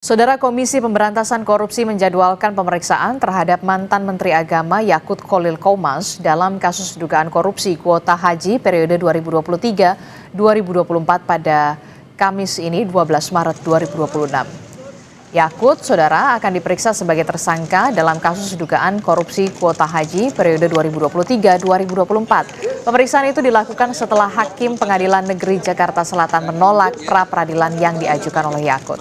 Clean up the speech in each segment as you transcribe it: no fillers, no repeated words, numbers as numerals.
Saudara Komisi Pemberantasan Korupsi menjadwalkan pemeriksaan terhadap mantan Menteri Agama Yakut Kholil Qomas dalam kasus dugaan korupsi kuota haji periode 2023-2024 pada Kamis ini 12 Maret 2026. Yakut, saudara, akan diperiksa sebagai tersangka dalam kasus dugaan korupsi kuota haji periode 2023-2024. Pemeriksaan itu dilakukan setelah Hakim Pengadilan Negeri Jakarta Selatan menolak pra-peradilan yang diajukan oleh Yakut.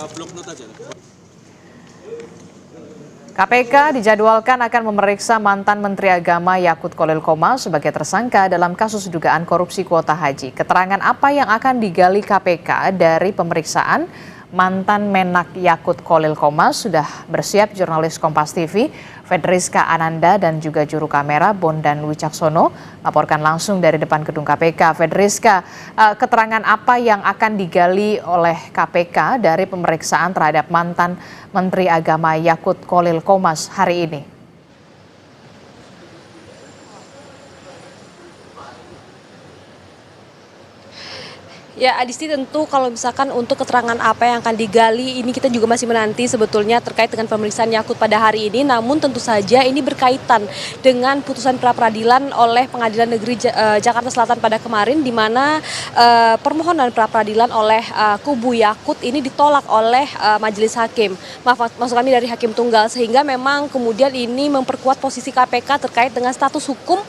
KPK dijadwalkan akan memeriksa mantan Menteri Agama Yakut Kholil Qomas sebagai tersangka dalam kasus dugaan korupsi kuota haji. Keterangan apa yang akan digali KPK dari pemeriksaan mantan Menak Yakut Kholil Qomas sudah bersiap jurnalis Kompas TV, Fedriska Ananda dan juga juru kamera Bondan Wicaksono laporkan langsung dari depan gedung KPK. Fedriska, keterangan apa yang akan digali oleh KPK dari pemeriksaan terhadap mantan Menteri Agama Yakut Kholil Qomas hari ini? Ya, Adisti, tentu kalau misalkan untuk keterangan apa yang akan digali ini kita juga masih menanti sebetulnya terkait dengan pemeriksaan Yakut pada hari ini. Namun tentu saja ini berkaitan dengan putusan pra-peradilan oleh Pengadilan Negeri Jakarta Selatan pada kemarin, di mana permohonan pra-peradilan oleh kubu Yakut ini ditolak oleh majelis hakim. Maksud kami dari hakim tunggal, sehingga memang kemudian ini memperkuat posisi KPK terkait dengan status hukum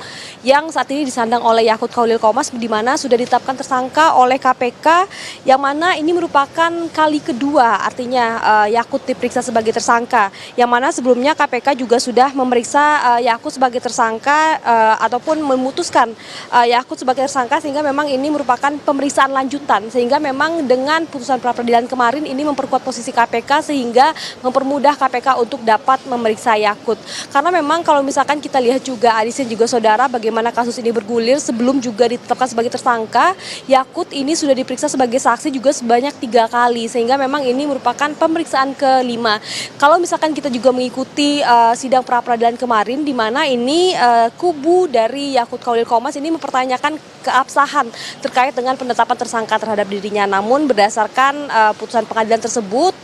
yang saat ini disandang oleh Yakut Kholil Qomas, di mana sudah ditetapkan tersangka oleh KPK, yang mana ini merupakan kali kedua artinya Yakut diperiksa sebagai tersangka, yang mana sebelumnya KPK juga sudah memeriksa Yakut sebagai tersangka ataupun memutuskan Yakut sebagai tersangka, sehingga memang ini merupakan pemeriksaan lanjutan, sehingga memang dengan putusan pra-peradilan kemarin ini memperkuat posisi KPK sehingga mempermudah KPK untuk dapat memeriksa Yakut. Karena memang kalau misalkan kita lihat juga Adis dan juga saudara bagaimana kasus ini bergulir, sebelum juga ditetapkan sebagai tersangka, Yakut ini sudah diperiksa sebagai saksi juga sebanyak 3 kali, sehingga memang ini merupakan pemeriksaan kelima. Kalau misalkan kita juga mengikuti sidang pra-peradilan kemarin, di mana ini kubu dari Yakut Kholil Qomas ini mempertanyakan keabsahan terkait dengan penetapan tersangka terhadap dirinya. Namun berdasarkan putusan pengadilan tersebut,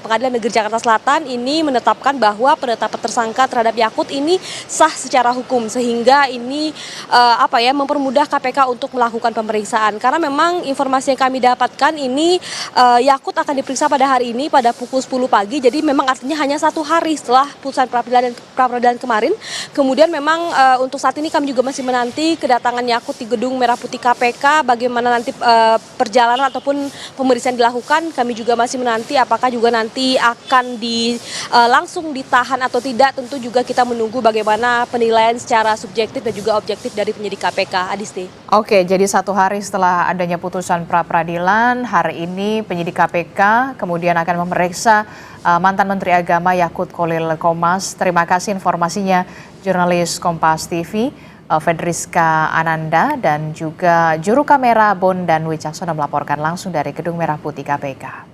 Pengadilan Negeri Jakarta Selatan ini menetapkan bahwa penetapan tersangka terhadap Yakut ini sah secara hukum, sehingga ini mempermudah KPK untuk melakukan pemeriksaan. Karena memang informasi yang kami dapatkan ini Yakut akan diperiksa pada hari ini pada pukul 10 pagi. Jadi memang artinya hanya 1 hari setelah putusan pra-peradilan kemarin. Kemudian memang untuk saat ini kami juga masih menanti kedatangan Yakut di Gedung Merah Putih KPK. Bagaimana nanti perjalanan ataupun pemeriksaan dilakukan, kami juga masih menanti apakah juga nanti akan langsung ditahan atau tidak. Tentu juga kita menunggu bagaimana penilaian secara subjektif dan juga objektif dari penyidik KPK. Adisti. Oke, jadi 1 hari setelah adanya putusan pra-peradilan, hari ini penyidik KPK kemudian akan memeriksa mantan Menteri Agama Yakut Kholil Qomas. Terima kasih informasinya jurnalis Kompas TV, Fedriska Ananda dan juga juru kamera Bondan Wicaksono melaporkan langsung dari Gedung Merah Putih KPK.